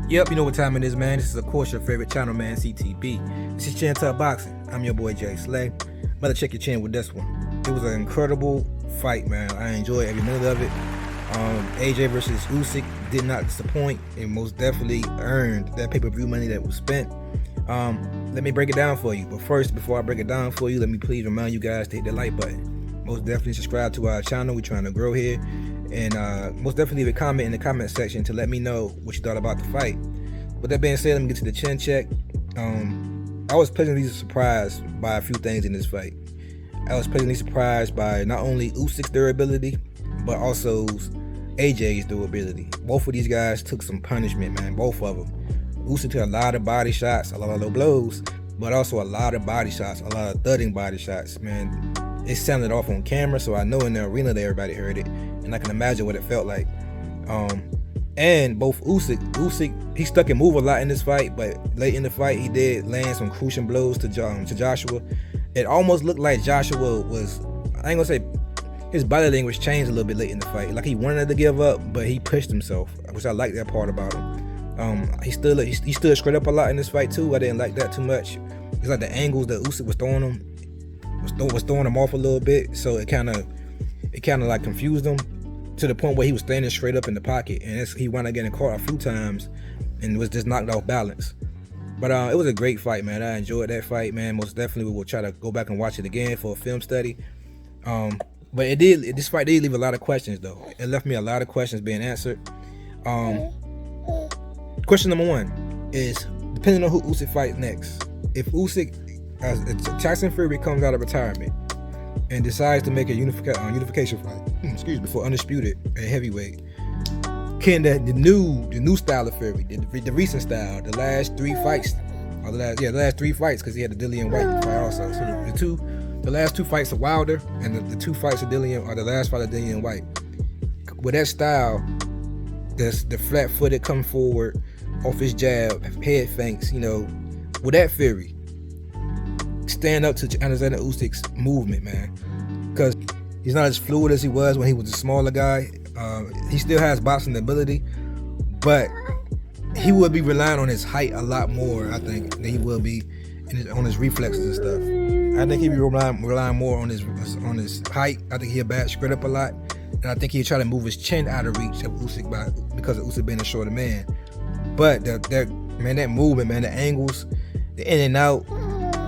Yep, you know what time it is, man. This is, of course, your favorite channel, man, CTB. This is Chin Tuck Boxing. I'm your boy, Jay Slay. Better check your chin with this one. It was an incredible fight, man. I enjoyed every minute of it. AJ versus Usyk did not disappoint and most definitely earned that pay-per-view money that was spent. Let me break it down for you. But first, before I break it down for you, let me please remind you guys to hit the like button. Most definitely subscribe to our channel. We're trying to grow here. And most definitely leave a comment in the comment section to let me know what you thought about the fight. With that being said, let me get to the chin check. I was pleasantly surprised by a few things in this fight. I was pleasantly surprised by not only Usyk's durability, but also AJ's durability. Both of these guys took some punishment, man. Both of them. Usyk took a lot of body shots, a lot of low blows, but also a lot of body shots, a lot of thudding body shots, man. It sounded off on camera, so I know in the arena that everybody heard it, and I can imagine what it felt like. And both Usyk, he stuck and moved a lot in this fight, but late in the fight, he did land some crucial blows to Joshua. It almost looked like Joshua was, I ain't gonna say, his body language changed a little bit late in the fight. Like he wanted to give up, but he pushed himself, which I like that part about him. He stood straight up a lot in this fight too. I didn't like that too much. It's like the angles that Usyk was throwing him was throwing him off a little bit, so it kind of like confused him to the point where he was standing straight up in the pocket, and he wound up getting caught a few times and was just knocked off balance. But it was a great fight, man. I enjoyed that fight, man. Most definitely we will try to go back and watch it again for a film study. But this fight did leave a lot of questions though. It left me a lot of questions being answered. Question number one is, depending on who Usyk fights next, if Tyson Fury comes out of retirement and decides to make a unification fight, for Undisputed at heavyweight, can the new style of Fury, the recent style, the last three fights, because he had the Dillian White fight also. So the last two fights of Wilder and the two fights of Dillian, or the last fight of Dillian White, with that style, that's the flat-footed, come forward, off his jab, head feints, with that Fury stand up to Alexander Usyk's movement, man, because he's not as fluid as he was when he was a smaller guy. He still has boxing ability, but he would be relying on his height a lot more, I think, than he will be on his reflexes and stuff. I think he'd be relying more on his height. I think he'll bat straight up a lot, and I think he'll try to move his chin out of reach of Usyk because of Usyk being a shorter man. But that movement, man, the angles, the in and out,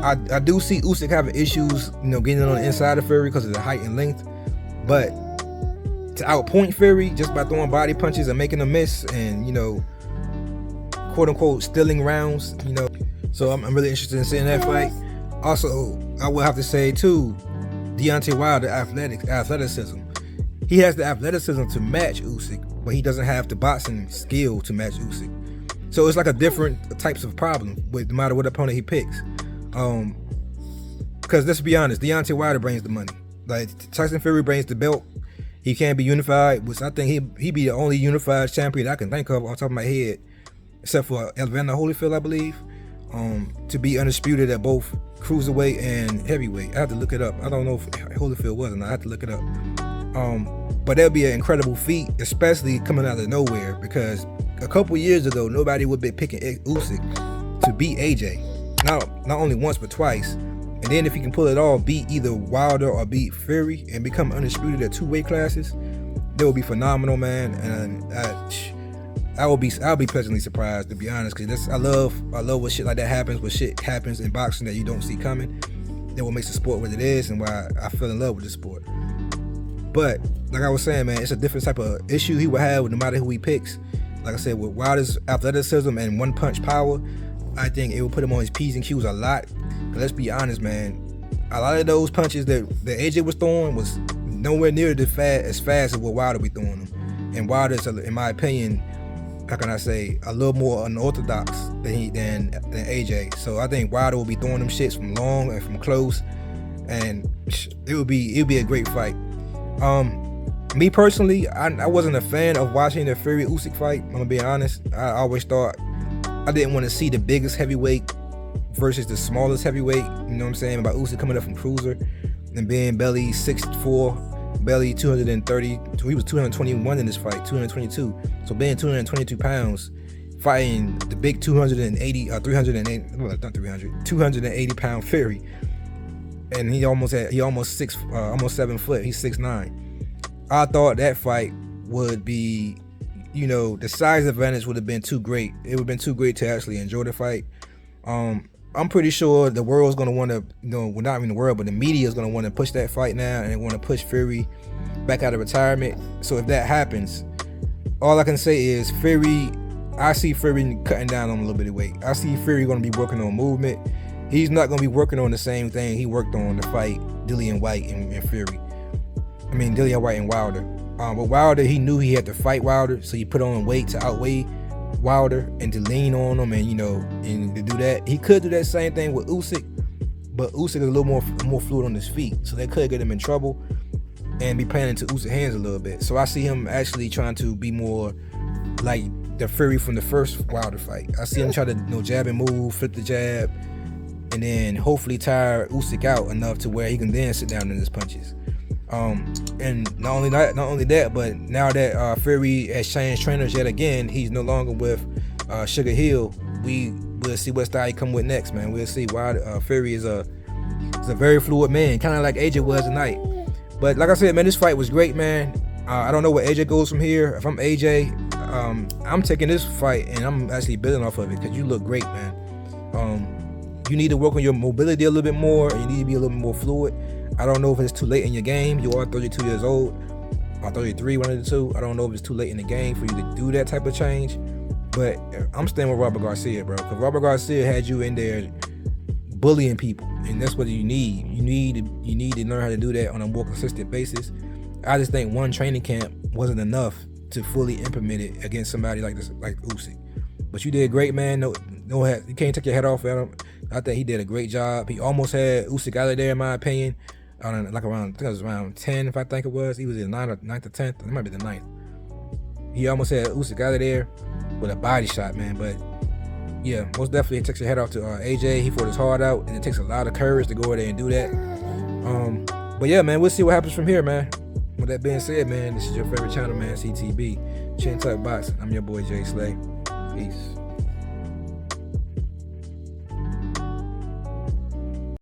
I do see Usyk having issues, getting on the inside of Fury because of the height and length. But to outpoint Fury just by throwing body punches and making them miss and, quote unquote, stealing rounds, So I'm really interested in seeing that fight. Also, I will have to say too, Deontay Wilder athleticism. He has the athleticism to match Usyk, but he doesn't have the boxing skill to match Usyk. So it's like a different types of problem with no matter what opponent he picks. Because let's be honest, Deontay Wilder brings the money. Like Tyson Fury brings the belt. He can't be unified, which I think he'd be the only unified champion I can think of off the top of my head, except for Evander Holyfield, I believe, to be undisputed at both cruiserweight and heavyweight. I have to look it up. I don't know if Holyfield was or not. I have to look it up. But that'd be an incredible feat, especially coming out of nowhere, because a couple years ago, nobody would be picking Usyk to beat AJ. Not only once, but twice. And then if he can pull it off, beat either Wilder or beat Fury and become undisputed at 2 weight classes, that would be phenomenal, man. And I'll be pleasantly surprised, to be honest, because I love when shit like that happens, when shit happens in boxing that you don't see coming. That what makes the sport what it is, and why I fell in love with the sport. But like I was saying, man, it's a different type of issue he would have with no matter who he picks. Like I said, with Wilder's athleticism and one punch power, I think it will put him on his P's and Q's a lot. But let's be honest, man, a lot of those punches that AJ was throwing was nowhere near as fast as what Wilder be throwing them. And Wilder's, in my opinion, how can I say, a little more unorthodox than AJ. So I think Wilder will be throwing them shits from long and from close, and it would be a great fight. Me personally, I wasn't a fan of watching the Fury Usyk fight. I'm gonna be honest. I always thought I didn't want to see the biggest heavyweight versus the smallest heavyweight. You know what I'm saying? About Usyk coming up from cruiser and being belly 6'4", belly 230. He was 221 in this fight, 222. So being 222 pounds, fighting the big 280 pound Fury, and he almost 7 foot. He's 6'9". I thought that fight would be, the size advantage would have been too great. It would have been too great to actually enjoy the fight. I'm pretty sure the world's gonna want to, well, not even the world, but the media is gonna want to push that fight now, and they want to push Fury back out of retirement. So if that happens, all I can say is I see Fury cutting down on a little bit of weight. I see Fury gonna be working on movement. He's not gonna be working on the same thing he worked on to fight Dillian White and Fury. I mean Dillian White and Wilder. But Wilder, he knew he had to fight Wilder, so he put on weight to outweigh Wilder and to lean on him, and and to do that. He could do that same thing with Usyk, but Usyk is a little more fluid on his feet, so that could get him in trouble and be playing into Usyk's hands a little bit. So I see him actually trying to be more like the Fury from the first Wilder fight. I see him try to jab and move, flip the jab, and then hopefully tire Usyk out enough to where he can then sit down in his punches. And not only that, but now that Fury has changed trainers yet again, he's no longer with Sugar Hill. We'll see what style he come with next, man. We'll see. Why Fury is a very fluid man, kind of like AJ was tonight. But like I said, man, this fight was great, man. I don't know where AJ goes from here. If I'm AJ, I'm taking this fight and I'm actually building off of it, because you look great, man. You need to work on your mobility a little bit more, and you need to be a little bit more fluid. I don't know if it's too late in your game. You are 32 years old, or 33, one of the two. I don't know if it's too late in the game for you to do that type of change. But I'm staying with Robert Garcia, bro, because Robert Garcia had you in there bullying people, and that's what you need. You need to learn how to do that on a more consistent basis. I just think one training camp wasn't enough to fully implement it against somebody like this, like Usyk. But you did great, man. No, you can't take your head off at him. I think he did a great job. He almost had Usyk out of there, in my opinion. I think it was around 10, if I think it was. He was in 9th or 10th. It might be the 9th. He almost had Usyk out of there with a body shot, man. But yeah, most definitely it takes your head off to AJ. He fought his heart out, and it takes a lot of courage to go in there and do that. But yeah, man, we'll see what happens from here, man. With that being said, man, this is your favorite channel, man, CTB. Chin Tuck Boxing. I'm your boy Jay Slay. Peace.